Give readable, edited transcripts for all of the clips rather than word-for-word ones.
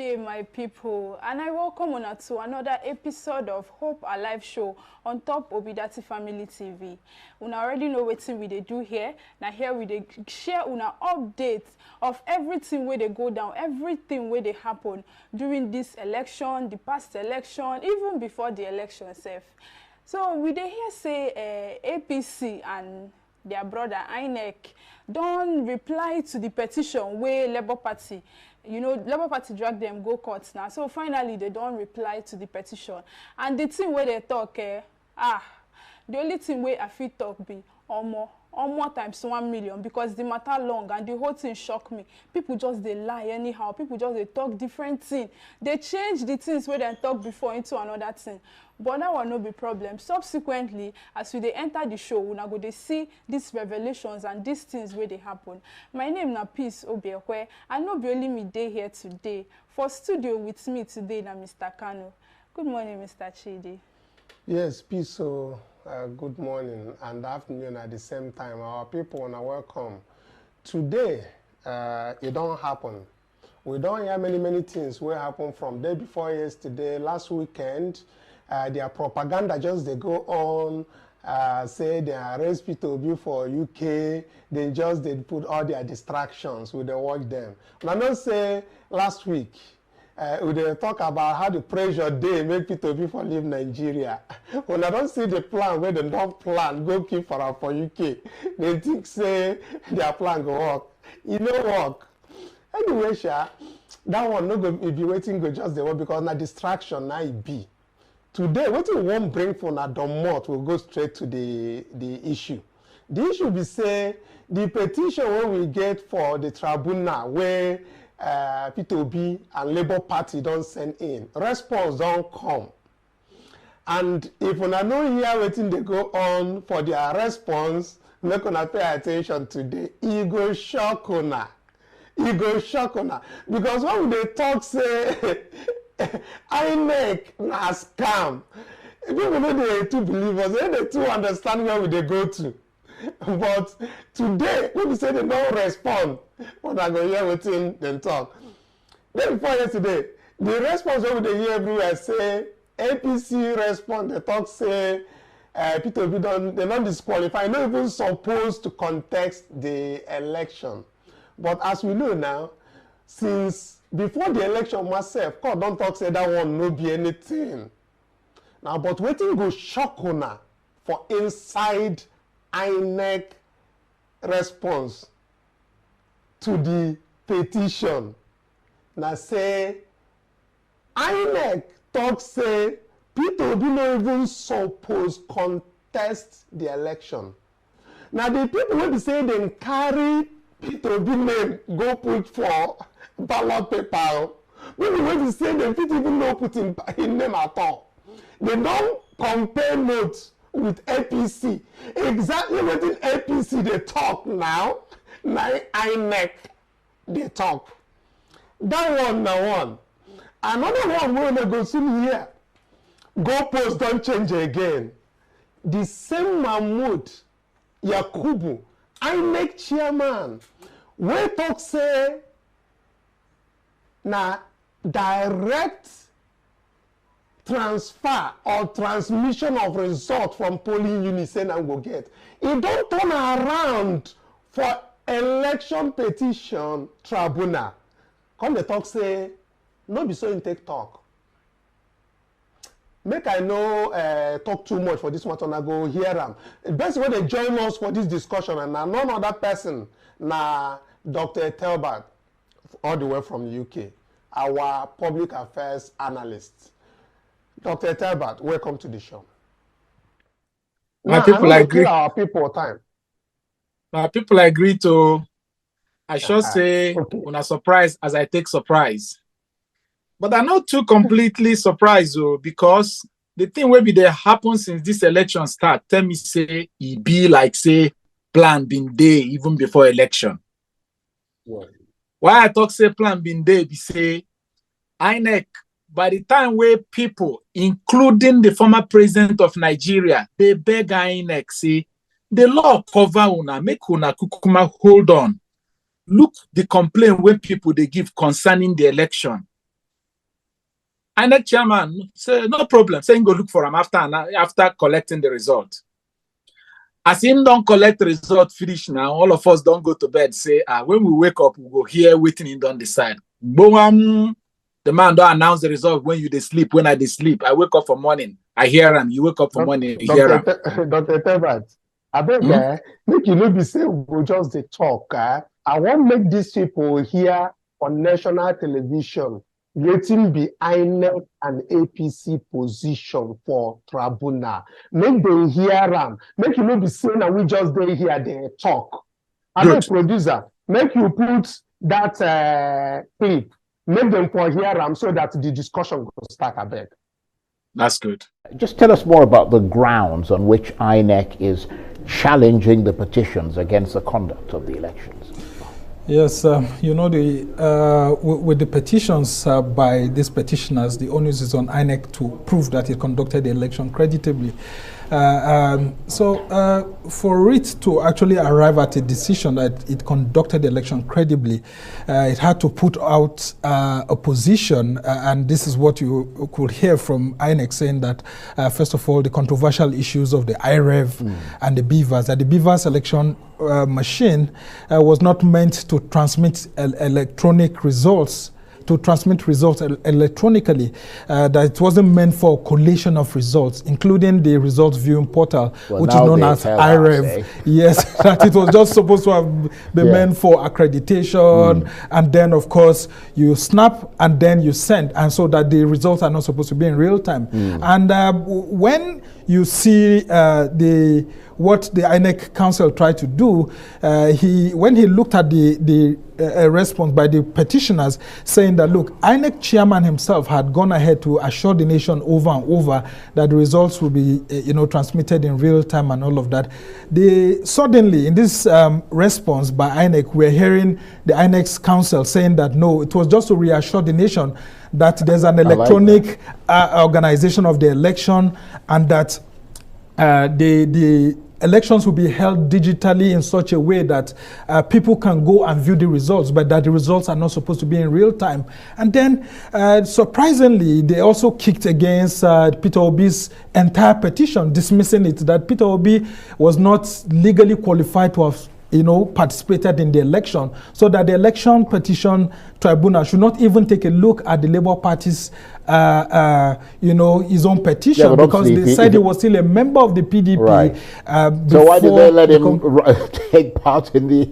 Hey my people, and I welcome you to another episode of Hope Alive Show on top Obidati Family TV. Una already know what we dey do here. Now here we dey share una updates of everything where they go down, everything where they happen during this election, the past election, even before the election itself. So we dey here say APC and their brother INEC don't reply to the petition where Labour Party, Labour Party drag them go court now. So finally they don't reply to the petition. And the thing where they talk, the only thing where I feel talk be more times 1 million, because the matter long and the whole thing shock me. People just they lie anyhow. People just they talk different thing. They change the things where they talk before into another thing. But that will not be problem. Subsequently, as we they enter the show, we now go they see these revelations and these things where they happen. My name na Peace Obiekwe. I know be only me day here today. For studio with me today na Mr. Kanu. Good morning, Mr. Chidi. Yes, Peace. So good morning and afternoon at the same time. Our people are welcome. Today, it don't happen. We don't hear many things will happen from day before yesterday, last weekend. Their propaganda just they go on, say they arrest P2B for UK, then just they put all their distractions with the work them. And I don't say last week, we they talk about how the pressure they make P2B for leave Nigeria. When I don't see the plan where they don't plan, go keep for UK, they think say their plan go work. It don't work. Anyway, that one no go be waiting go just the work because na distraction na it be. Today, what we won't bring for na domot, we'll go straight to the issue. The issue be say the petition when we get for the tribunal where P2B and Labour Party don't send in, response don't come. And if una no hear wetin they go on for their response, make una pay attention today. E go shock una. E go shock una. Because when they talk say INEC na scam. People know they too believe us, they too understand where they go to. But today, when we say they don't respond, when I go hear within them talk. Then before yesterday, the response over the hear everywhere say APC respond, they talk say P2B they're not disqualified, not even supposed to contest the election. But as we know now, since before the election myself, God don't talk say that one no be anything. Now, but waiting go shock una for inside INEC response to the petition. Now say INEC talk say P2B no even suppose contest the election. Now the people will be saying they carry P2B name go put for ballot paper. Maybe when they say they fit even no put in name at all. They don't compare notes with APC. Exactly what in APC they talk now INEC they talk. That one now one. Another one when they go soon here. Goalpost don't change again. The same Mahmoud Yakubu, INEC chairman, we talk say na direct transfer or transmission of result from polling units and go get. It don't turn around for election petition tribunal. Come the talk say, no be so in take talk. Make I no talk too much for this matter, I go hear them. The best way they join us for this discussion, and none other person, na Dr. Telbert, all the way from the UK, our public affairs analyst. Dr. Telbert, welcome to the show. My people agree. Our people time. My people agree to. I should say, when I surprise as I take surprise. But I'm not too completely surprised though, because the thing will be there happen since this election start. Tell me say it be like say plan been there even before election. Yeah. Why I talk say plan been there be say INEC by the time where people, including the former president of Nigeria, they beg INEC say the law cover una make una kukuma hold on. Look the complaint when people they give concerning the election. INEC chairman said, no problem, saying go look for him after collecting the result. As him don't collect the result, finish now, all of us don't go to bed, say, when we wake up, we go here waiting in don't decide. Boom, the man don't announce the result when you sleep, when I sleep. I wake up for morning, I hear him. You wake up for morning, you hear him. Dr. Tebbat, I beg, make you not be saying we just the talk. I want to make these people here on national television waiting be INEC and APC position for Tribunal. Make them hear them. Make you not be saying that we just dey here they talk. I'm a producer. Make you put that clip. Make them for hear them so that the discussion will start a bit. That's good. Just tell us more about the grounds on which INEC is challenging the petitions against the conduct of the elections. Yes, you know, with the petitions by these petitioners, the onus is on INEC to prove that it conducted the election creditably. So for it to actually arrive at a decision that it conducted the election credibly, it had to put out a position, and this is what you could hear from INEC saying that, first of all, the controversial issues of the IREV and the BVAS, that the BVAS election machine was not meant to transmit electronic results, electronically, that it wasn't meant for collation of results, including the results viewing portal, which is known as IREV. Yes, that it was just supposed to have been meant for accreditation, and then, of course, you snap and then you send, and so that the results are not supposed to be in real time. And when you see what the INEC Council tried to do, when he looked at the response by the petitioners saying that, look, INEC chairman himself had gone ahead to assure the nation over and over that the results will be transmitted in real time and all of that. Suddenly, in this response by INEC, we're hearing the INEC Council saying that, no, it was just to reassure the nation that there's an electronic organization of the election, and that the elections will be held digitally in such a way that people can go and view the results, but that the results are not supposed to be in real time. And then, surprisingly, they also kicked against Peter Obi's entire petition, dismissing it, that Peter Obi was not legally qualified to have participated in the election, so that the election petition tribunal should not even take a look at the Labour Party's his own petition, because they said he was still a member of the PDP. Right. So why did they let him take part in the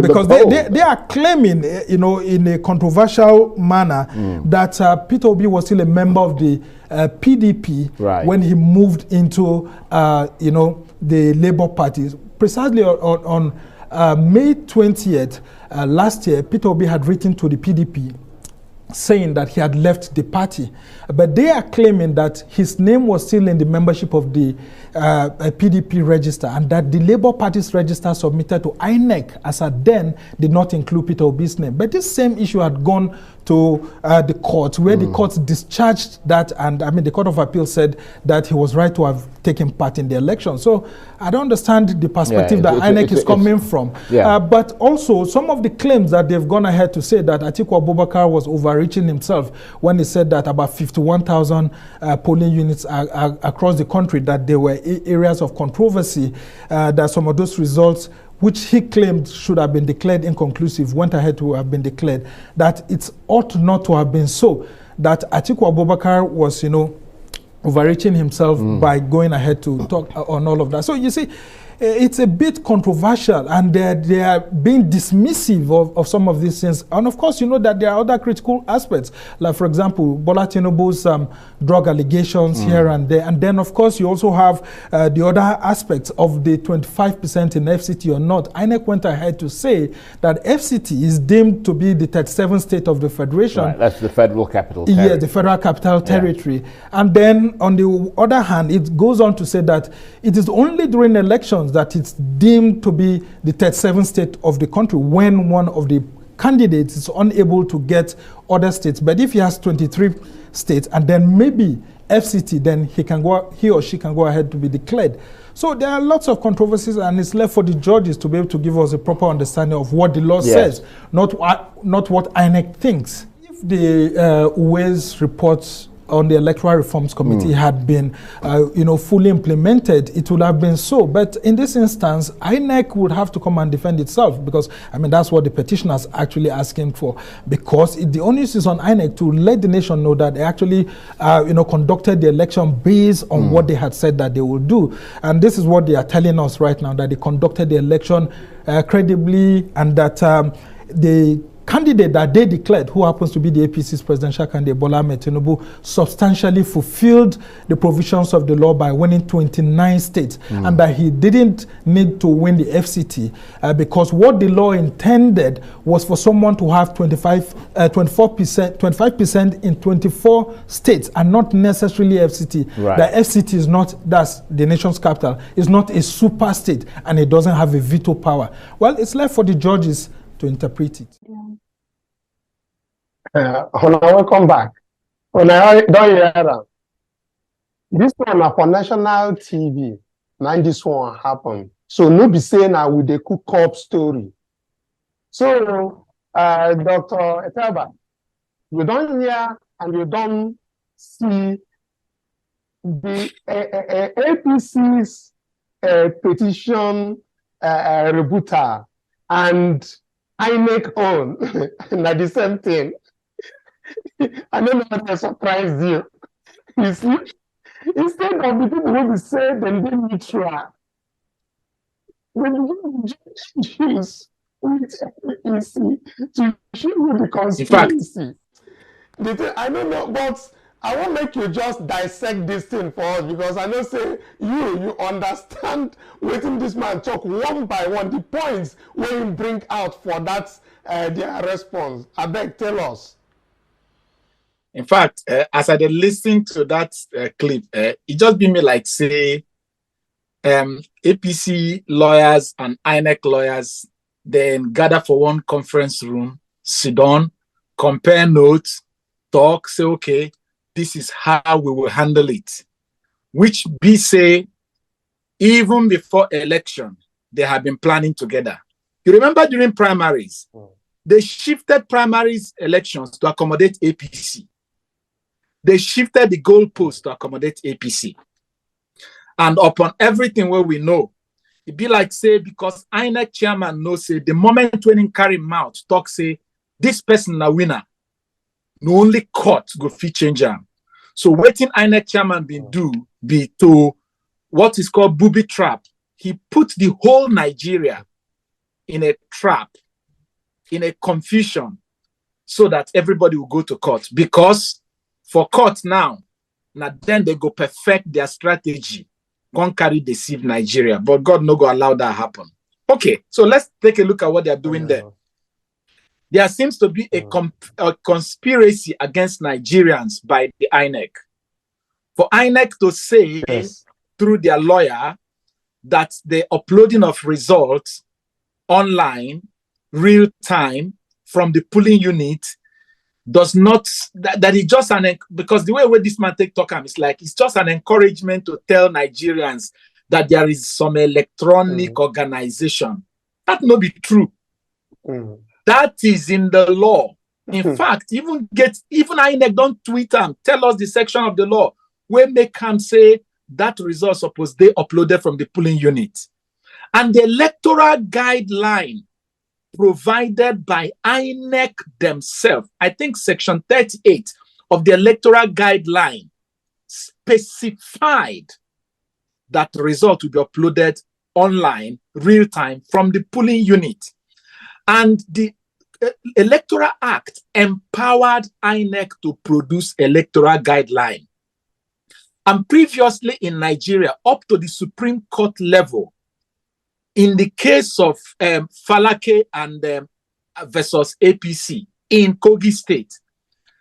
because they are claiming, in a controversial manner, that Peter Obi was still a member of the PDP when he moved into the Labour Party. Precisely on May 20th last year, Peter Obi had written to the PDP saying that he had left the party, but they are claiming that his name was still in the membership of the PDP register, and that the Labour Party's register submitted to INEC as at then did not include Peter Obi's name. But this same issue had gone to the court, where the court discharged that, and the Court of Appeal said that he was right to have taken part in the election. So I don't understand the perspective that INEC is coming from. But also some of the claims that they've gone ahead to say that Atiku Abubakar was overreaching himself when he said that about 51,000 polling units are across the country, that there were areas of controversy, that some of those results which he claimed should have been declared inconclusive, went ahead to have been declared, that it ought not to have been so, that Atiku Abubakar was, overreaching himself by going ahead to talk on all of that. So you see, it's a bit controversial, and they are being dismissive of some of these things. And of course, you know that there are other critical aspects, like, for example, Bola Tinubu's drug allegations here and there. And then, of course, you also have the other aspects of the 25% in FCT or not. INEC went ahead to say that FCT is deemed to be the 37th state of the Federation. Right, that's the Federal Capital Territory. Yeah, the Federal Capital Territory. And then, on the other hand, it goes on to say that it is only during elections that it's deemed to be the 37th state of the country when one of the candidates is unable to get other states. But if he has 23 states and then maybe FCT, then he or she can go ahead to be declared. So there are lots of controversies, and it's left for the judges to be able to give us a proper understanding of what the law says, not what INEC thinks. the Uwe's reports on the Electoral Reforms Committee had been, fully implemented, it would have been so. But in this instance, INEC would have to come and defend itself, because, I mean, that's what the petitioners actually asking for. Because the onus is on INEC to let the nation know that they actually, conducted the election based on what they had said that they would do. And this is what they are telling us right now, that they conducted the election credibly, and that the candidate that they declared, who happens to be the APC's presidential candidate, Bola Ahmed Tinubu, substantially fulfilled the provisions of the law by winning 29 states, and that he didn't need to win the FCT because what the law intended was for someone to have 25% in 24 states, and not necessarily FCT. Right. The FCT is not, that's the nation's capital, is not a super state, and it doesn't have a veto power. Well, it's left for the judges to interpret it. Welcome back. When I don't hear that. This one for national TV. Now this one happened. So no be saying I with the cook up story. So Dr. Etaba, you don't hear and you don't see the APC's petition rebuttal and INEC own. Not the same thing. I don't know what I surprised you. You see, instead of the people who say then they neutral, when you choose with APC to show the conspiracy, I don't know, but I won't make you just dissect this thing for us, because I know say you understand waiting this man talk one by one, the points where you bring out for that their response. I beg, tell us. In fact, as I did listen to that clip, it just be me like say, APC lawyers and INEC lawyers then gather for one conference room, sit down, compare notes, talk, say, okay, this is how we will handle it. Which be say, even before election, they have been planning together. You remember during primaries, they shifted primaries elections to accommodate APC. They shifted the goalpost to accommodate APC. And upon everything where we know, it be like say, because INEC chairman knows say, the moment when he carry mouth, talk say, this person a winner, no only court go fit change him. So waiting INEC chairman been do be to what is called booby trap. He put the whole Nigeria in a trap, in a confusion, so that everybody will go to court. Because for court now then they go perfect their strategy, go carry deceive Nigeria. But God no go allow that happen. Okay, so let's take a look at what they're doing there. There seems to be a conspiracy against Nigerians by the INEC. For INEC to say through their lawyer that the uploading of results online, real time, from the polling unit does not, that is just because the way where this man take talk is like, it's just an encouragement to tell Nigerians that there is some electronic organization. That no be true. That is in the law. In fact, even INEC don't tweet and tell us the section of the law where make him say that result suppose they uploaded from the polling unit. And the electoral guideline provided by INEC themselves, I think section 38 of the electoral guideline specified that the result will be uploaded online, real time, from the polling unit. And the Electoral Act empowered INEC to produce electoral guideline. And previously in Nigeria, up to the Supreme Court level, in the case of Falake and versus APC in Kogi State,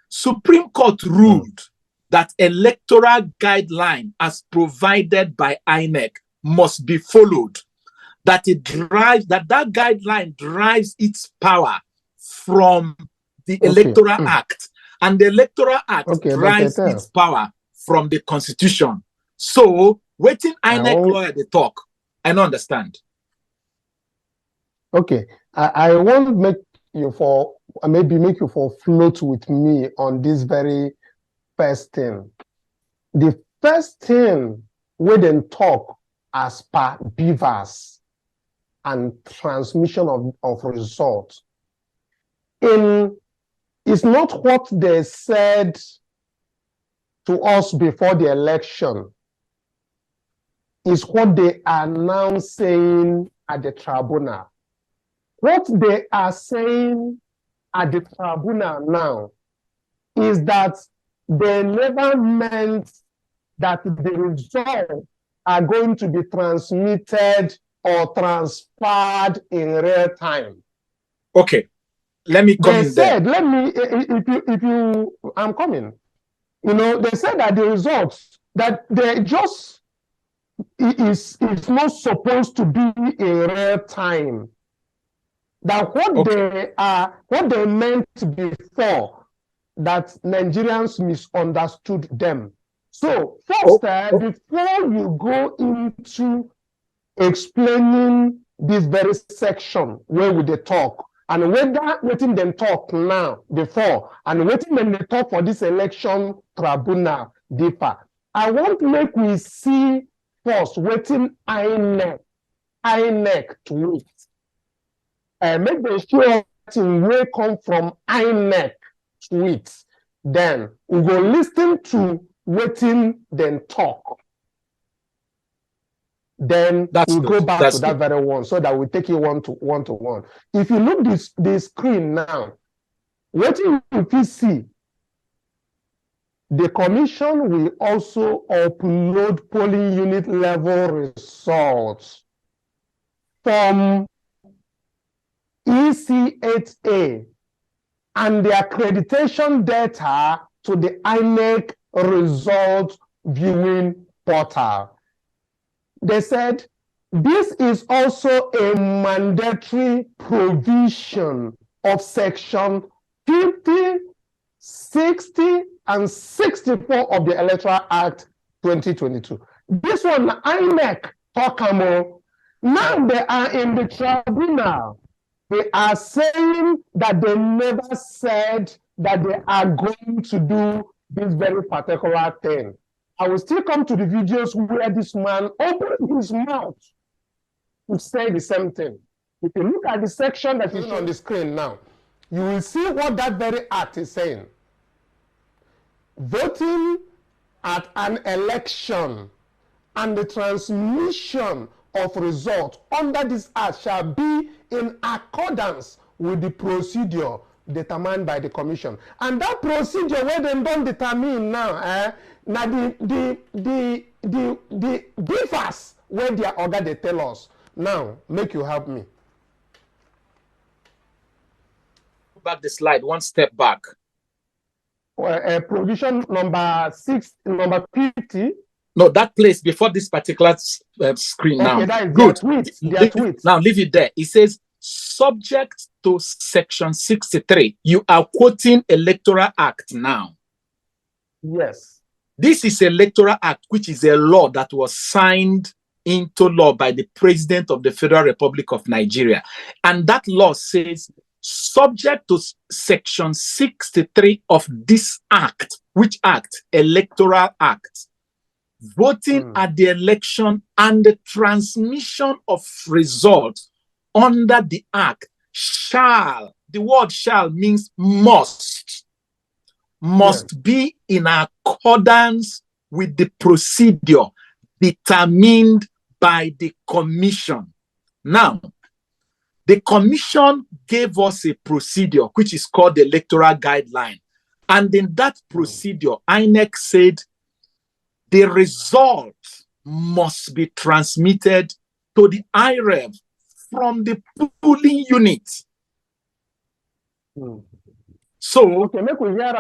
Supreme Court ruled that electoral guideline as provided by INEC must be followed. That that guideline derives its power from the Electoral Act, and the Electoral Act derives its power from the Constitution. So, waiting INEC lawyer they talk, I don't understand. Okay, I won't make you for maybe make you for float with me on this very first thing. The first thing we then talk as per beavers and transmission of results it's not what they said to us before the election. Is what they are now saying at the tribunal. What they are saying at the tribunal now is that they never meant that the results are going to be transmitted or transferred in real time. Okay, let me come they in said, there. Let me, if you, I'm coming. You know, they said that the results, that they just, it's not supposed to be in real time. That what they meant before, that Nigerians misunderstood them. So first, before you go into explaining this very section where we they talk, and whether waiting them talk now before, and waiting them they talk for this election tribunal differ, I want to make we see first waiting INEC to it. Make the sure that we come from INEC to it. Then we go listen to waiting then talk. Then we'll go back to that very one so that we take it one to one. If you look the screen now, what you can see, the commission will also upload polling unit level results from EC8A and the accreditation data to the INEC result viewing portal. They said this is also a mandatory provision of section 50, 60, and 64 of the Electoral Act 2022. This one, INEC talk about. Now they are in the tribunal. They are saying that they never said that they are going to do this very particular thing. I will still come to the videos where this man opened his mouth to say the same thing. If you look at the section that is on the screen now, you will see what that very act is saying. Voting at an election and the transmission of results under this act shall be in accordance with the procedure determined by the commission. And that procedure where they don't determine now, now the differs where their order they tell us. Now, make you help me. Back the slide, one step back. Provision number 50. No, that place before this particular screen now. Okay, that is good. Their tweets. Now leave it there. It says, subject to section 63. You are quoting Electoral Act now. Yes. This is Electoral Act, which is a law that was signed into law by the President of the Federal Republic of Nigeria. And that law says, subject to section 63 of this act. Which act? Electoral Act. Voting at the election and the transmission of results under the act shall, the word shall means must be in accordance with the procedure determined by the commission. Now, the commission gave us a procedure which is called the electoral guideline. And in that procedure, INEC said the result must be transmitted to the IREV from the polling unit. So, okay, make we hear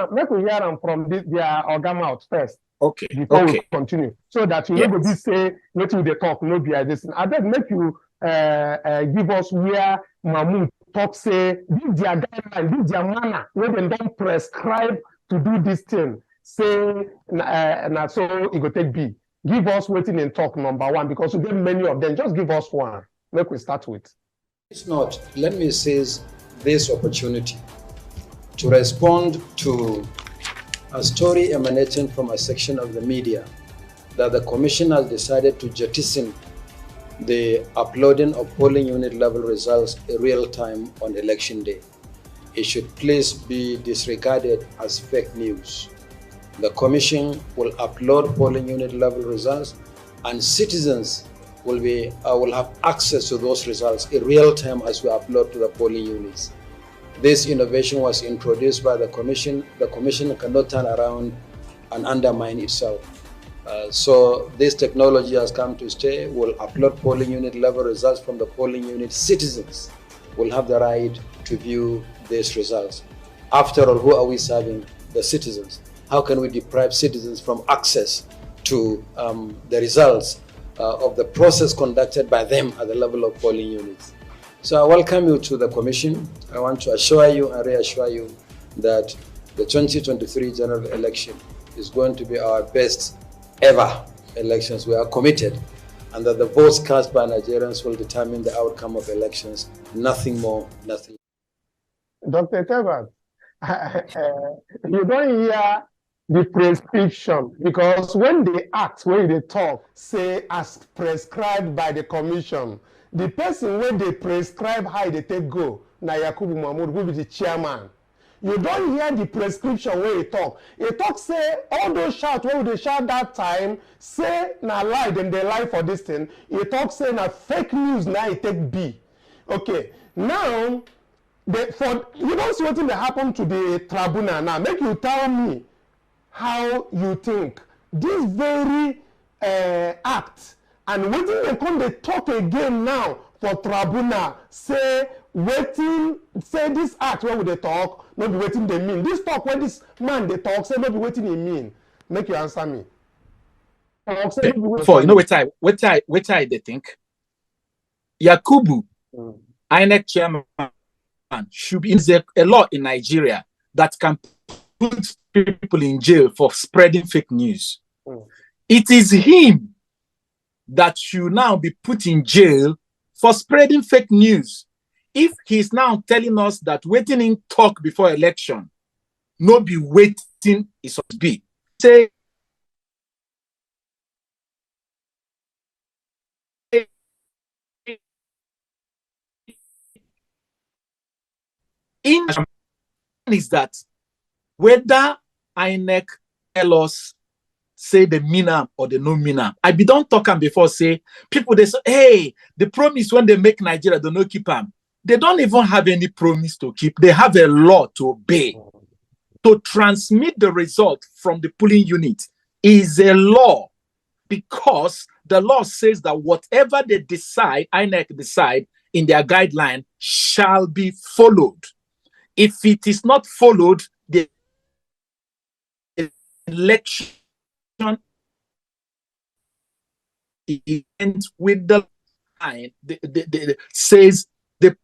them from their organ mouth first. Okay. Before we continue, so that you know this say not with the talk, no be this. I beg make you give us where Mahmoud talk say this their guideline, this their manner where they don't prescribe to do this thing. Say na so it go take B. Give us waiting and talk number one because we get many of them. Just give us one. Make we start with. It's not. Let me seize this opportunity to respond to a story emanating from a section of the media that the Commission has decided to jettison the uploading of polling unit level results in real time on election day. It should please be disregarded as fake news. The Commission will upload polling unit level results, and citizens will have access to those results in real time as we upload to the polling units. This innovation was introduced by the Commission. The Commission cannot turn around and undermine itself. So this technology has come to stay. We'll upload polling unit level results from the polling unit. Citizens will have the right to view these results. After all, who are we serving? The citizens. How can we deprive citizens from access to the results of the process conducted by them at the level of polling units? So I welcome you to the Commission. I want to assure you and reassure you that the 2023 general election is going to be our best ever elections. We are committed, and that the votes cast by Nigerians will determine the outcome of elections. Nothing more, nothing. Dr. Tebas, you don't hear the prescription, because when they act, when they talk, say as prescribed by the Commission, the person when they prescribe how they take go, na Yakubu Mahmoud, will be the chairman. You don't hear the prescription when he talk. He talk say all those shout, when they shout that time, say na lie, then they lie for this thing. He talk say na fake news, now he take B. Okay, now, you don't see what happen to the tribunal now. Make you tell me how you think this very act and waiting they come they talk again now for tribunal say waiting say this act where would they talk not be waiting they mean this talk when this man they talk say not be waiting they mean. Make you answer me. For you know what I they think Yakubu INEC chairman should be in a law in Nigeria that can put people in jail for spreading fake news. It is him that should now be put in jail for spreading fake news. If he's now telling us that waiting in talk before election, no be waiting is to be. Say in is that whether INEC tell us say the mean am or the no mean am. I be don't talk am before say people they say, hey, the promise when they make Nigeria they no keep am. They don't even have any promise to keep. They have a law to obey. To transmit the result from the polling unit is a law, because the law says that whatever they decide, INEC decide in their guideline shall be followed. If it is not followed, the election ends with the line says the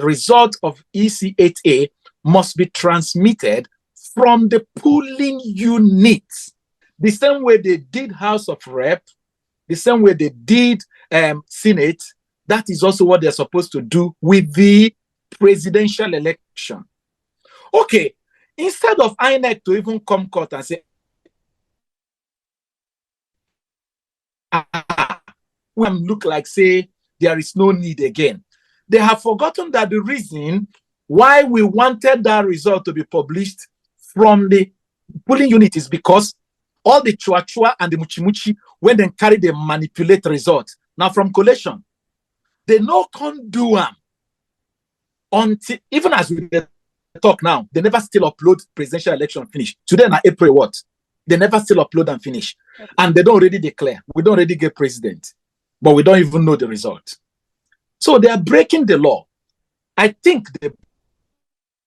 result of EC8A must be transmitted from the polling unit. The same way they did House of Rep, the same way they did Senate, that is also what they're supposed to do with the presidential election. Okay, instead of INEC to even come court and say, we look like say there is no need again. They have forgotten that the reason why we wanted that result to be published from the polling unit is because all the chua and the muchi when they carry the manipulate results. Now from collation, they no can do them until even as we talk now, they never still upload presidential election finish. Today na April what? They never still upload and finish. Okay. And they don't already declare. We don't already get president, but we don't even know the result. So they are breaking the law. I think they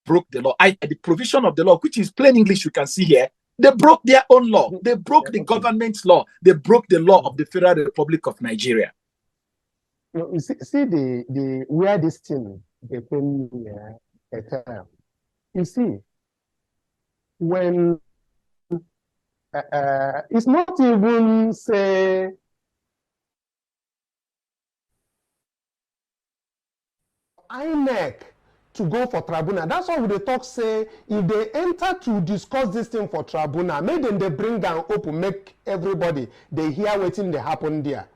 broke the law. The provision of the law, which is plain English, you can see here, they broke their own law. They broke the government's law. They broke the law of the Federal Republic of Nigeria. You see the where this thing they came here. You see, when it's not even say INEC to go for tribunal. That's why we talk say if they enter to discuss this thing for tribunal, make them they bring down open, make everybody they hear wetin dey happen there.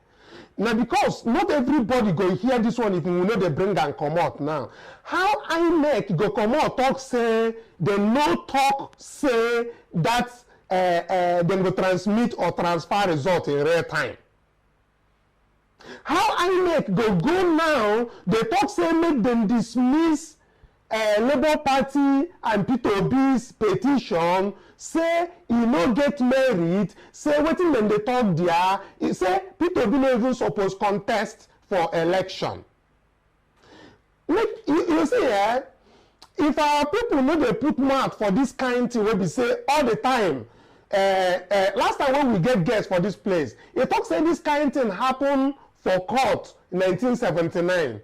Now because not everybody go hear this one if we know they bring and come out now. How INEC go come out talk say they no talk say that them go transmit or transfer result in real time. How INEC go now, they talk say make them dismiss Labour Party and Peter Obi's petition, say he no get merit, say wetin dem dey talk there, he say Peter Obi no even suppose contest for election. Make you see if our people no dey put mouth for this kind thing wey be say all the time, last time when we get guests for this place, he talk say this kind thing happen for court in 1979.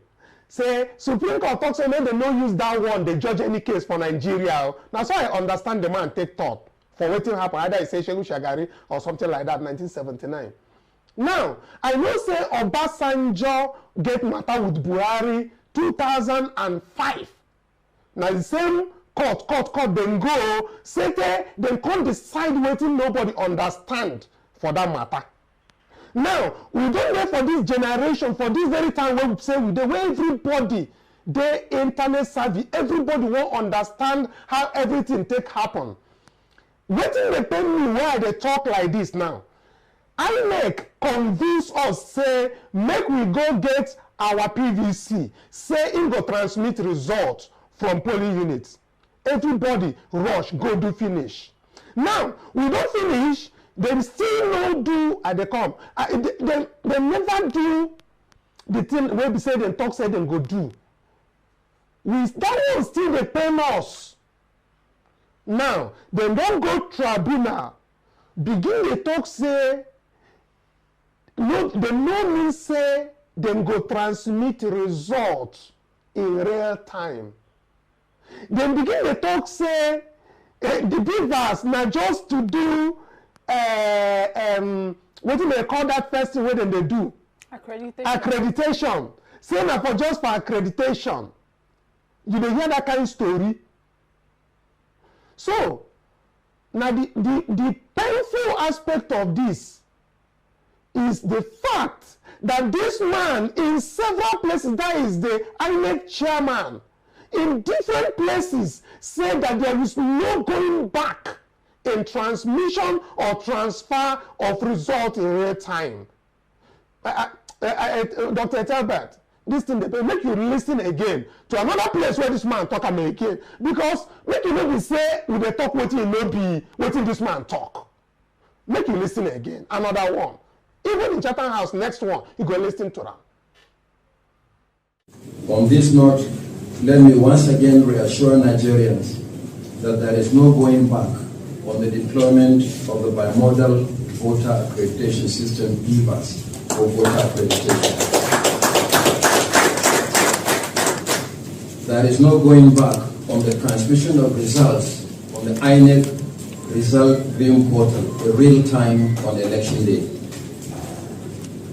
Say Supreme Court talk say make dem no use that one dey judge any case for Nigeria. Na so I understand the man take thought for wetin happen, either he say Shehu Shagari or something like that, 1979. Now I know say Obasanjo get matter with Buhari 2005. Na the same court dem go say dem come decide wetin nobody understand for that matter. Now we don dey for this generation, for this very time wey we say we dey, where everybody dey internet savvy, everybody wan understand how everything take happen. Wetin dey pain me why I dey talk like this now? INEC convince us say make we go get our PVC, say im go transmit result from polling units. Everybody rush go do finish. Now we don finish, dem still no do at the come. Dem never do the thing wey be say dem talk say dem go do. That one still dey pain us. Now dem don go tribunal, begin dey talk say no, dem no mean say dem go transmit result in real time. Dem begin dey talk say the beavers na just to do wetin dem call that first thing wey dem dey do? Accreditation. Say na for just for accreditation. You dey hear that kind of story? So now the painful aspect of this is the fact that this man in several places, that is the INEC chairman, in different places said that there is no going back in transmission or transfer of result in real time. Dr. Talbert, this thing dey make you listen again to another place where this man talk am again, because make you no be say we dey talk wetin e no be wetin this man talk. Make you listen again, another one. Even in Chatham House, next one, you go listen to them. On this note, let me once again reassure Nigerians that there is no going back on the deployment of the bimodal voter accreditation system, BVAS, or voter accreditation. There is no going back on the transmission of results on the INEC result viewing portal in real time on election day.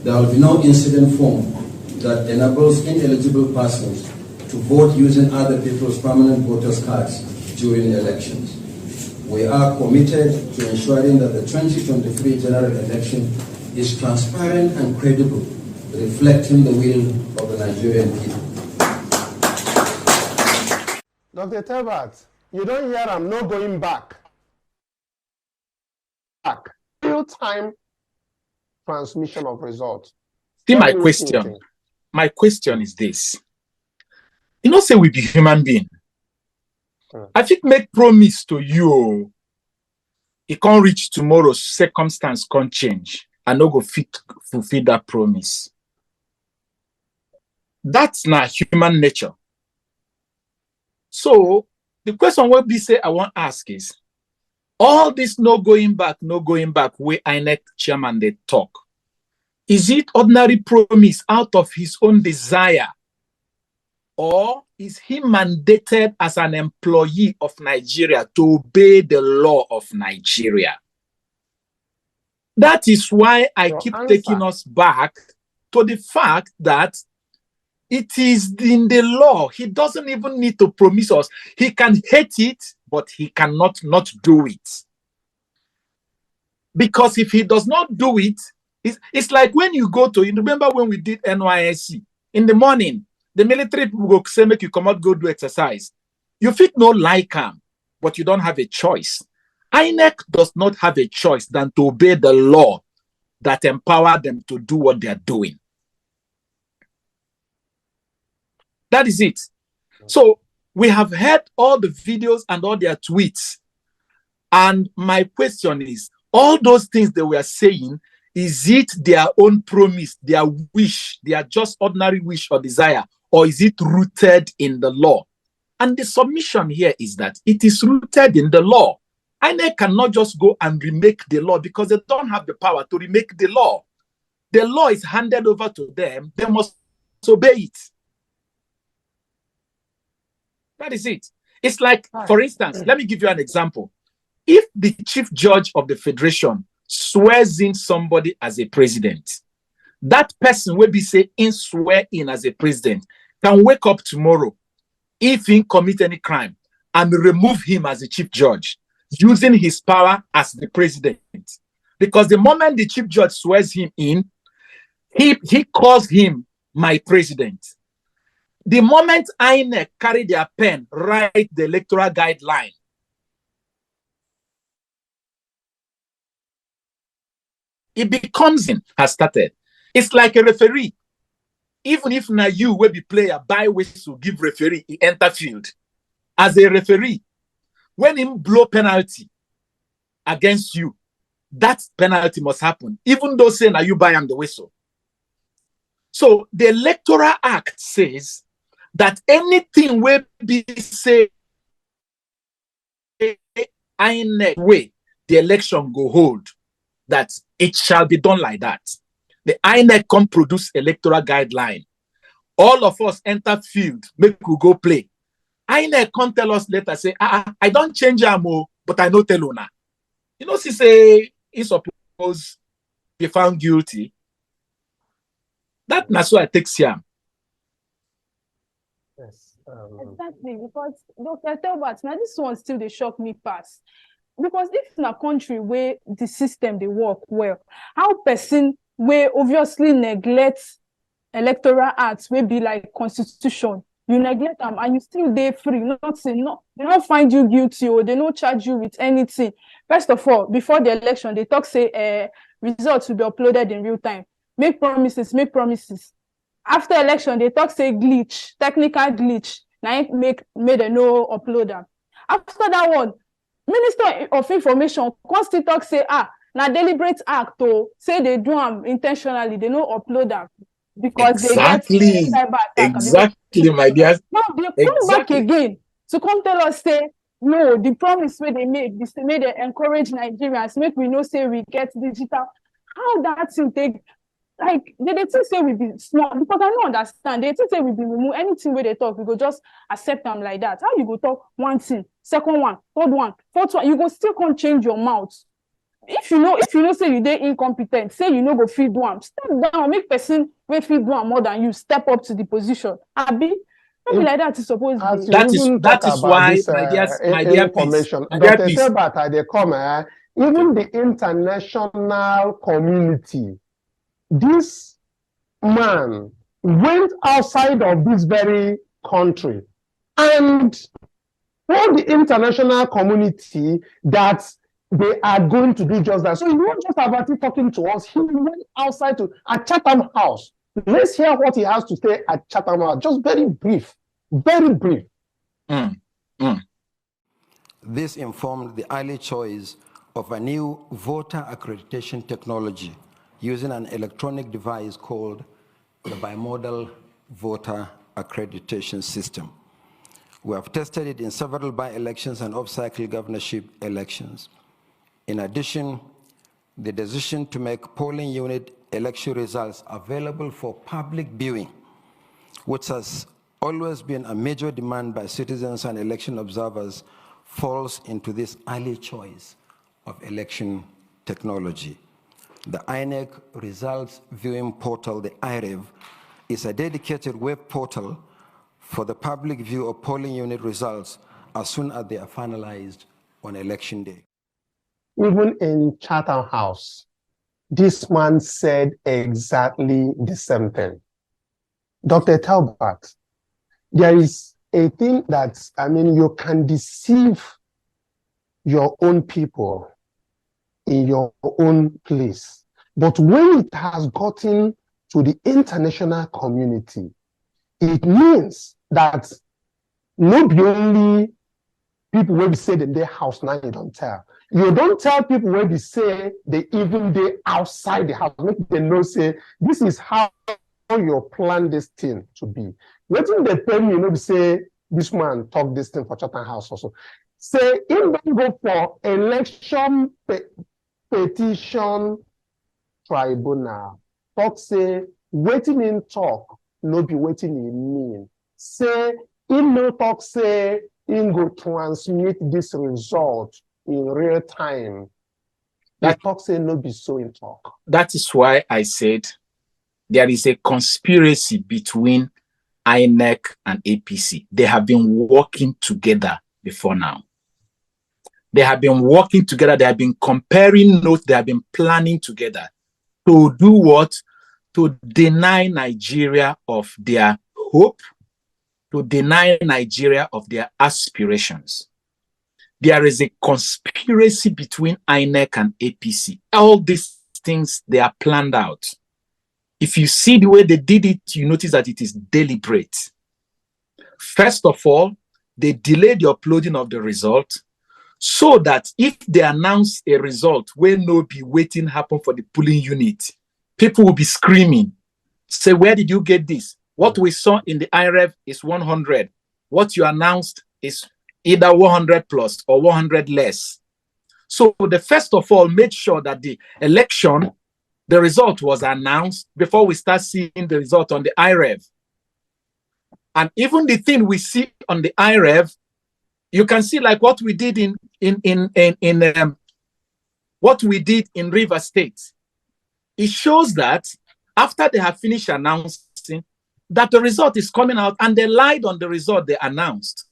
There will be no incident form that enables ineligible persons to vote using other people's permanent voters' cards during elections. We are committed to ensuring that the 2023 general election is transparent and credible, reflecting the will of the Nigerian people. Dr. Talbert, you don't hear I'm no going back. Real-time transmission of results. See, my question is this. You know, say we be human being. I think make promise to you, it can't reach tomorrow, circumstance can't change. I no go fit fulfill that promise. That's not human nature. So the question what be say I want to ask is, all this no going back, where INEC chairman they talk, is it ordinary promise out of his own desire, or is he mandated as an employee of Nigeria to obey the law of Nigeria? That is why I keep taking us back to the fact that It is in the law. He doesn't even need to promise us. He can hate it, but he cannot not do it. Because if he does not do it, it's like when you go to, you remember when we did NYSC? In the morning, the military people will say, make you come out, go do exercise. You fit no like him, but you don't have a choice. INEC does not have a choice than to obey the law that empower them to do what they are doing. That is it. So we have heard all the videos and all their tweets. And my question is, all those things they were saying, is it their own promise, their wish, their just ordinary wish or desire, or is it rooted in the law? And the submission here is that it is rooted in the law. INEC cannot just go and remake the law because they don't have the power to remake the law. The law is handed over to them. They must obey it. That is it. It's like, for instance, let me give you an example. If the chief judge of the federation swears in somebody as a president, that person will be say in swear in as a president can wake up tomorrow if he commit any crime and remove him as a chief judge using his power as the president. Because the moment the chief judge swears him in, he calls him my president. The moment INEC carry their pen, write the electoral guideline, it becomes in, has started. It's like a referee. Even if now you will be player, by whistle, give referee, he enter field. As a referee, when him blow penalty against you, that penalty must happen, even though say now you buy him the whistle. So the Electoral Act says that anything will be say INEC way the election go hold, that it shall be done like that. The INEC come produce electoral guideline. All of us enter field, make we go play. INEC come tell us later, say, I don't change amo, but I no tell una. You know, she say, he suppose be found guilty. That na so I take Siam. Yes. Exactly, because Dr. Telbert, now this one still they shock me past. Because if in a country where the system they work well, how person where obviously neglect electoral acts will be like constitution, you neglect them and you still there free, not say no, they don't find you guilty or they don't charge you with anything. First of all, before the election, they talk say results will be uploaded in real time. Make promises, make promises. After election, they talk say glitch, technical glitch. Now made a no upload them. After that one, Minister of Information still talk say now deliberate act to say they do them intentionally, they no upload them because exactly. They get cyber attack. Exactly, my dear. Now they come back again to come tell us say no, the promise where they made this they encourage Nigerians, make we know say we get digital. How that thing take like they think say we be small because I don't understand. They think say we be remove anything where they talk, we go just accept them like that. How you go talk one thing, second one, third one, fourth one, you go still can't change your mouth. If you know say you dey incompetent, say you know go feed one, step down, make person wey feed one more than you step up to the position. Abi, not be like that. It's supposed to be. That is why this, my dear information. Dr. Telbert, they come, even the international community. This man went outside of this very country and told the international community that they are going to do just that. So he wasn't just about it talking to us. He went outside to at Chatham House. Let's hear what he has to say at Chatham House. Just very brief, very brief. This informed the early choice of a new voter accreditation technology using an electronic device called the bimodal voter accreditation system. We have tested it in several by-elections and off-cycle governorship elections. In addition, the decision to make polling unit election results available for public viewing, which has always been a major demand by citizens and election observers, falls into this early choice of election technology. The INEC results viewing portal, the IREV, is a dedicated web portal for the public view of polling unit results as soon as they are finalized on election day. Even in Chatham House, this man said exactly the same thing. Dr. Talbot, there is a thing that, you can deceive your own people in your own place. But when it has gotten to the international community, it means that not only people will be saying in their house now, you don't tell. You don't tell people when they say they even they outside the house, make them know say this is how you plan this thing to be. Waiting they tell me, say this man talk this thing for Chatham House also. Say if they go for election petition tribunal, talk say waiting in talk, no be waiting in mean. Say in no talk say in go transmit this result in real time. That talk say no be so in talk. That is why I said there is a conspiracy between INEC and APC. They have been working together before now. They have been working together. They have been comparing notes. They have been planning together to do what? To deny Nigeria of their hope, to deny Nigeria of their aspirations. There is a conspiracy between INEC and APC. All these things, they are planned out. If you see the way they did it, you notice that it is deliberate. First of all, they delayed the uploading of the result so that if they announce a result where no be waiting happen for the polling unit, people will be screaming, say, where did you get this? What we saw in the IREV is 100. What you announced is either 100 plus or 100 less. So the first of all made sure that the election, the result was announced before we start seeing the result on the IREV. And even the thing we see on the IREV, you can see like what we did in River State. It shows that after they have finished announcing that the result is coming out, and they lied on the result they announced.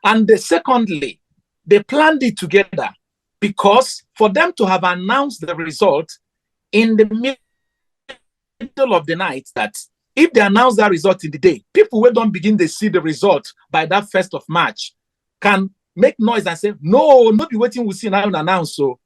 And secondly, they planned it together because for them to have announced the result in the middle of the night, that if they announce that result in the day, people who don't begin to see the result by that 1st of March can make noise and say, no, not be waiting, we'll see now and announce. So,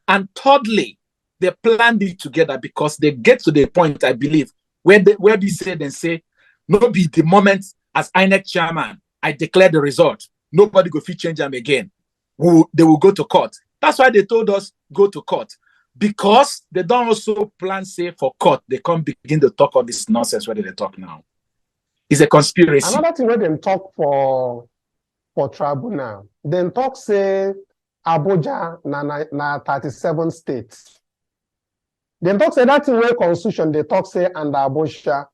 and thirdly, they planned it together because they get to the point, I believe, where they say, no be the moment as INEC chairman, I declare the result. Nobody go fit change them again. They will go to court. That's why they told us go to court. Because they don't also plan, say, for court. They can't begin to talk all this nonsense where they talk now. It's a conspiracy. Another thing where they talk for tribunal, then talk say Abuja na 37 states. Then talk say that in where constitution, they talk say and Abuja,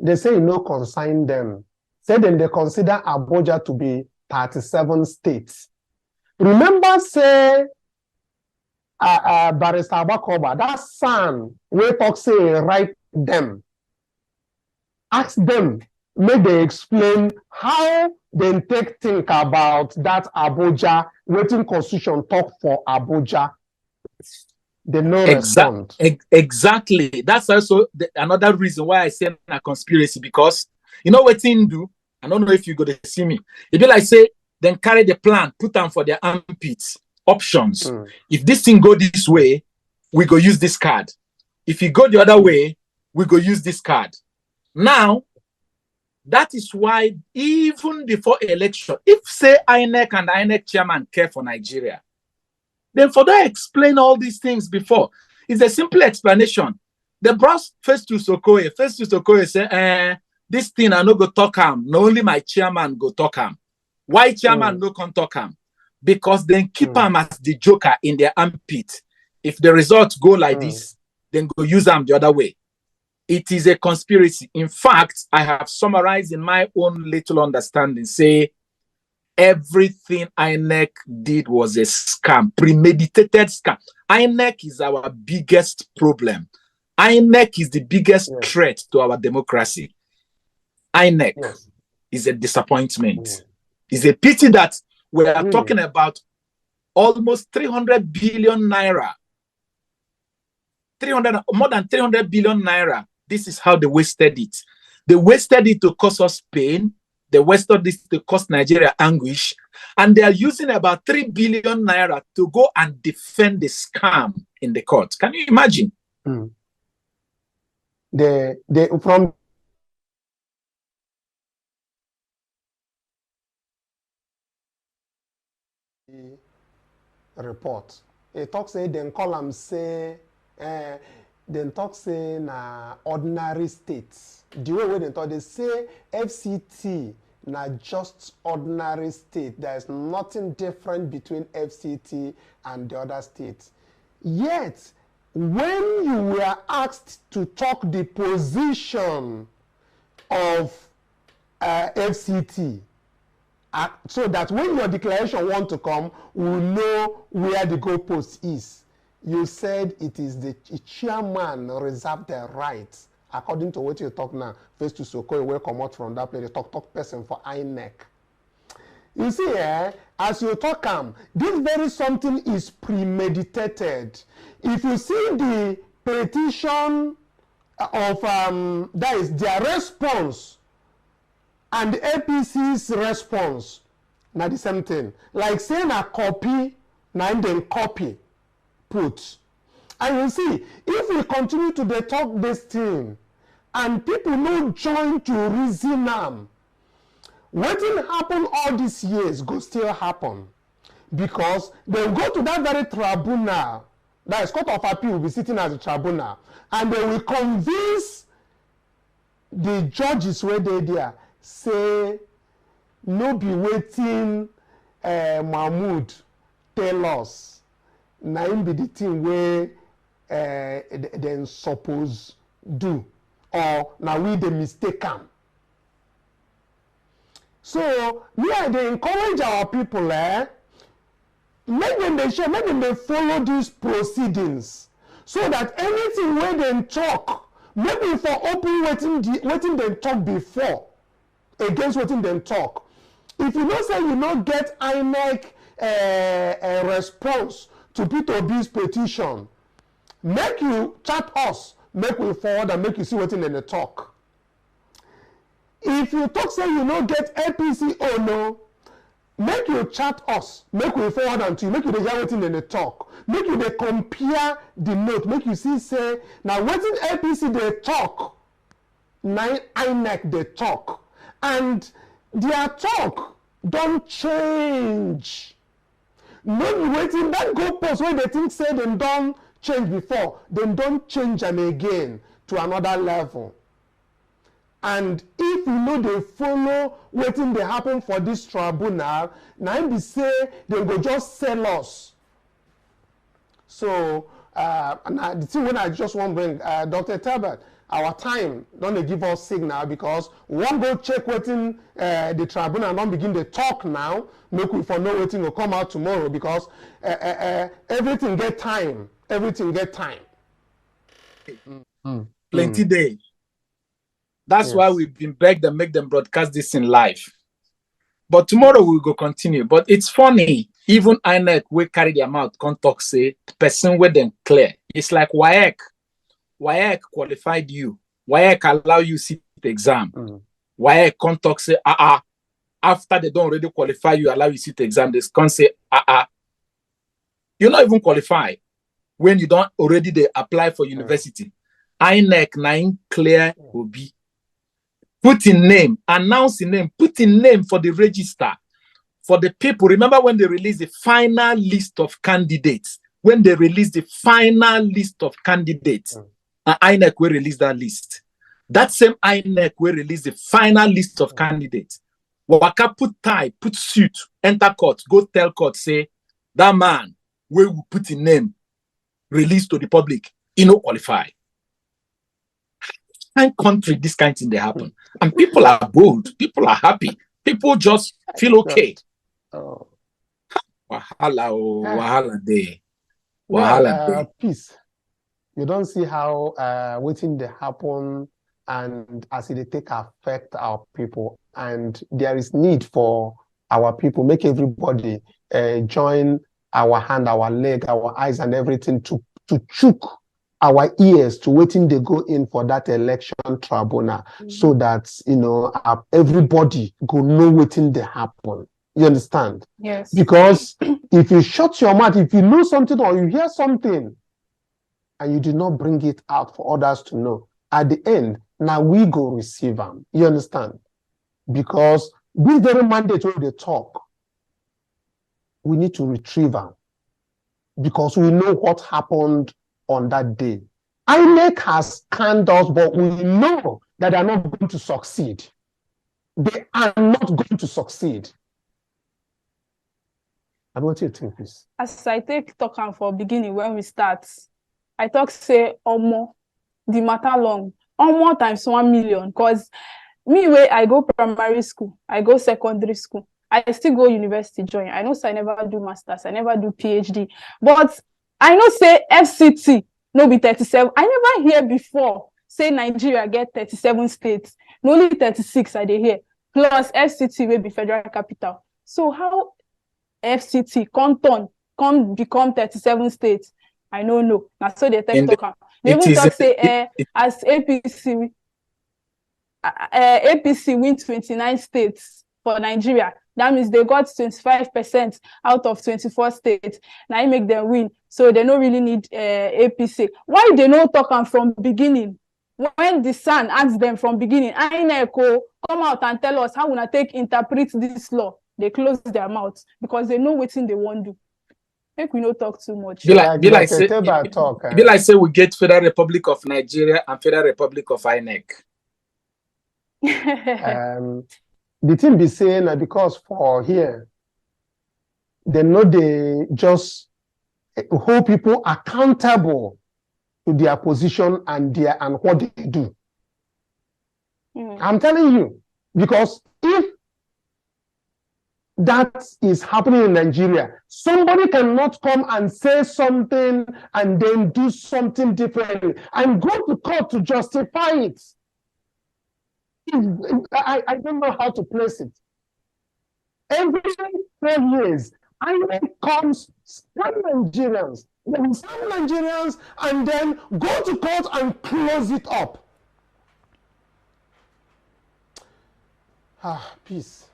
they say no consign them. Say then they consider Abuja to be 37 states. Remember say Barrister Abakoba, that son where talk say write them. Ask them, may they explain how they think about that Abuja, waiting constitution talk for Abuja. They no respond. Exactly. That's also another reason why I say a conspiracy, because you know what thing do? I don't know if you're going to see me. It be like say, then carry the plan, put them for their armpits, options. If this thing go this way, we go use this card. If it go the other way, we go use this card. Now, that is why even before election, if say INEC and INEC chairman care for Nigeria, then for that explain all these things before. It's a simple explanation. The boss Festus Okoye say, this thing I no go talk am. No only my chairman go talk am. Why chairman no can talk am? Because then keep am as the joker in their armpit. If the results go like this, then go use them the other way. It is a conspiracy. In fact, I have summarized in my own little understanding, say everything INEC did was a scam, premeditated scam. INEC is our biggest problem. INEC is the biggest threat to our democracy. INEC is a disappointment. It's a pity that we are talking about almost 300 billion naira. More than 300 billion naira. This is how they wasted it. They wasted it to cause us pain. They wasted this to cause Nigeria anguish. And they are using about 3 billion naira to go and defend the scam in the court. Can you imagine? From report, it talks say then column say then talk say na ordinary states. The way they talk, they say FCT na just ordinary state. There is nothing different between FCT and the other states. Yet, when you were asked to talk the position of FCT, so that when your declaration want to come, we'll know where the goalpost is. You said it is the chairman reserved the right, according to what you talk now. Face to Soko, will come out from that place. The talk person for INEC. You see, as you talk, this very something is premeditated. If you see the petition of that is their response and the APC's response, not the same thing. Like saying a copy, now then copy, put. And you see, if we continue to talk this thing, and people no join to reason them, what will happen all these years go still happen. Because they will go to that very tribunal, that is Court of Appeal will be sitting as a tribunal, and they will convince the judges where they there, say, no be waiting Mahmoud tell us, na him be the thing where then suppose do, or now we the mistake am. So yeah, they encourage our people, make them they share, make them they follow these proceedings, so that anything where they talk, maybe for open waiting they talk before, against waiting they talk. If you don't say you not get INEC a response to Peter Ob's petition, make you chat us, make we forward and make you see waiting in the talk. If you talk say you no get APC or no, make you chat us, make we forward and to you, make you dey hear wetin in the talk, make you dey compare the note, make you see say now wetin APC dey talk, na INEC dey talk, and their talk don't change. No be wetin that goalpost wey they think say dem don change before, dem don change them again to another level. And if you know they follow wetin dey happen for this tribunal, na im be say they go just sell us. So the thing when I just want to bring Dr. Talbot, our time don't they give us signal, because we won't go check wetin the tribunal and don't begin to talk now, make we for know wetin will come out tomorrow, because everything get time. Everything get time. Plenty day. That's why we've been begged and make them broadcast this in live. But tomorrow we'll go continue. But it's funny, even INEC will carry their mouth, can't talk, say, person with them clear. It's like WAEC. WAEC qualified you. WAEC allow you sit the exam. WAEC can't talk, say, after they don't already qualify you, allow you sit the exam. They can't say, You're not even qualified when you don't already they apply for university. INEC 9 clear will be. Put in name, announce in name, put in name for the register. For the people, remember when they release the final list of candidates, when they release the final list of candidates, INEC will release that list. That same INEC will release the final list of candidates. Waka put tie, put suit, enter court, go tell court, say, that man, we will put in name, release to the public, he no qualify. In country, this kind of thing they happen. And people are bold, people are happy, people just feel okay. Wahala, wahala day. Wahala day. Peace. You don't see how waiting they happen and as it take affect our people. And there is need for our people, make everybody join our hand, our leg, our eyes and everything to chook our ears to waiting they go in for that election tribunal so that, you know, everybody go know waiting they happen. You understand? Yes. Because if you shut your mouth, if you know something or you hear something and you do not bring it out for others to know, at the end, now we go receive them. You understand? Because this very mandate where they talk, we need to retrieve them because we know what happened on that day. INEC has scanned us, but we know that they are not going to succeed. They are not going to succeed. And what do you think, please? As I take talk for beginning when we start, I talk say Omo, the matter long, Omo times 1 million. Because me way I go primary school, I go secondary school, I still go university join. I know so I never do masters, I never do PhD. But I know say FCT no be 37. I never hear before say Nigeria get 37 states. No only 36 I dey hear. Plus FCT will be federal capital. So how FCT come become 37 states? I don't know. Now so they talk. They even talk say as APC win 29 states for Nigeria. That means they got 25% out of 24 states. Now I make them win. So they don't really need APC. Why they not talk from beginning? When the son asks them from beginning, INEC come out and tell us how we interpret this law. They close their mouths because they know what they want to do. Make we not talk too much. Be like say we get Federal Republic of Nigeria and Federal Republic of INEC. The thing be saying that because for here, they know they just hold people accountable to their position and what they do. I'm telling you, because if that is happening in Nigeria, somebody cannot come and say something and then do something differently and go to court to justify it. I don't know how to place it. Every 4 years, INEC comes, scam Nigerians, then scam Nigerians, and then go to court and close it up. Peace.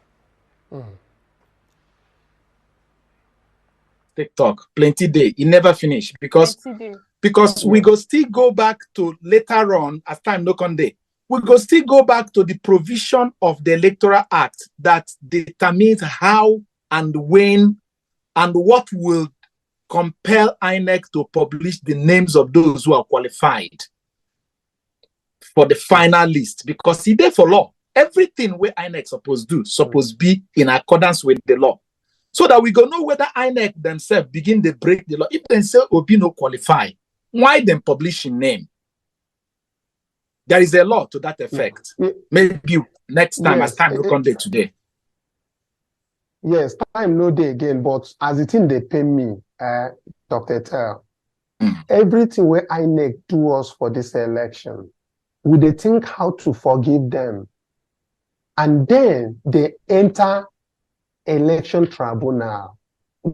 TikTok, plenty day, it never finish because we go still go back to later on as time no come day. We go still go back to the provision of the Electoral Act that determines how and when and what will compel INEC to publish the names of those who are qualified for the final list, because it's there for law. Everything where INEC supposed to be in accordance with the law. So that we go know whether INEC themselves begin to break the law. If they say Obi no qualify, why them publishing name? There is a law to that effect. Maybe next time, as time will come day today. Yes, time no day again, but as the thing they pay me, Dr. Tell, everything where INEC do us for this election, we they think how to forgive them. And then they enter election tribunal.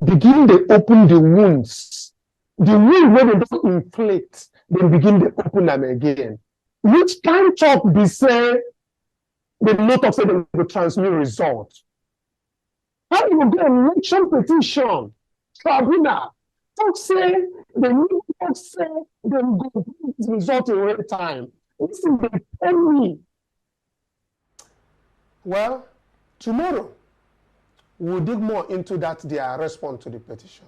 Begin to open the wounds. The wound where they don't inflict, they begin to open them again. Which can talk be say the not of say they will transmit result. How you get election petition tribunal? Talk say the new talk say they go result in real time. This is the enemy. Well, tomorrow we'll dig more into that their response to the petition.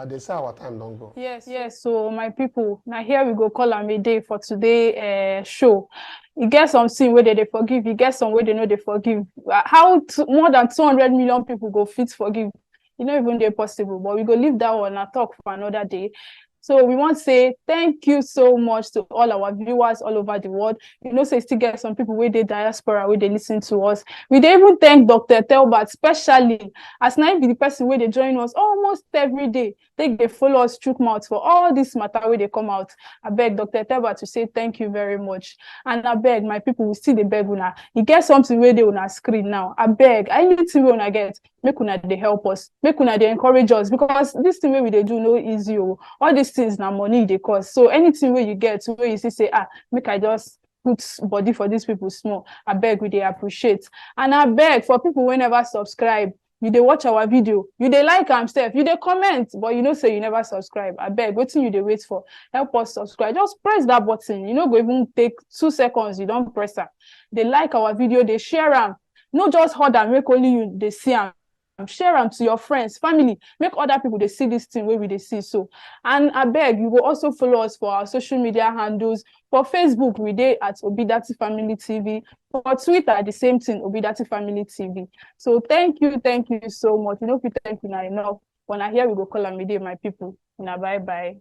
They say our time don't go. Yes. So my people, now here we go call them a day for today show. You get some sin where they forgive, you get some where they know they forgive. How more than 200 million people go fit forgive? You know, even they're possible, but we go leave that one and talk for another day. So we want to say thank you so much to all our viewers all over the world. You know, say still get some people where they diaspora, where they listen to us. We dey even thank Dr. Telbert, especially as now be the person where they join us almost every day. They follow us through mouth for all this matter where they come out. I beg Dr. Telbert to say thank you very much. And I beg my people will see the beg una. You get something where they on our screen now. I beg, anything we wanna get, make una they help us, make una they encourage us, because this thing where we they do no easy. All these things now money they cost. So anything where you get, where you see say, make I just put body for these people small. I beg we they appreciate. And I beg for people who never subscribe, you they watch our video, you they like am stuff, you they comment, but you know say you never subscribe. I beg, what you they wait for? Help us subscribe. Just press that button. You know, go even take 2 seconds. You don't press it. They like our video, they share them. Not just hold and make only you they see them. Share them to your friends, family, make other people they see this thing where we they see. So, and I beg you will also follow us for our social media handles. For Facebook, we dey at Obidati Family TV. For Twitter, the same thing, Obidati Family TV. So thank you so much. You know, if you thank you now enough. When I hear we go call on me, my people. Now bye bye.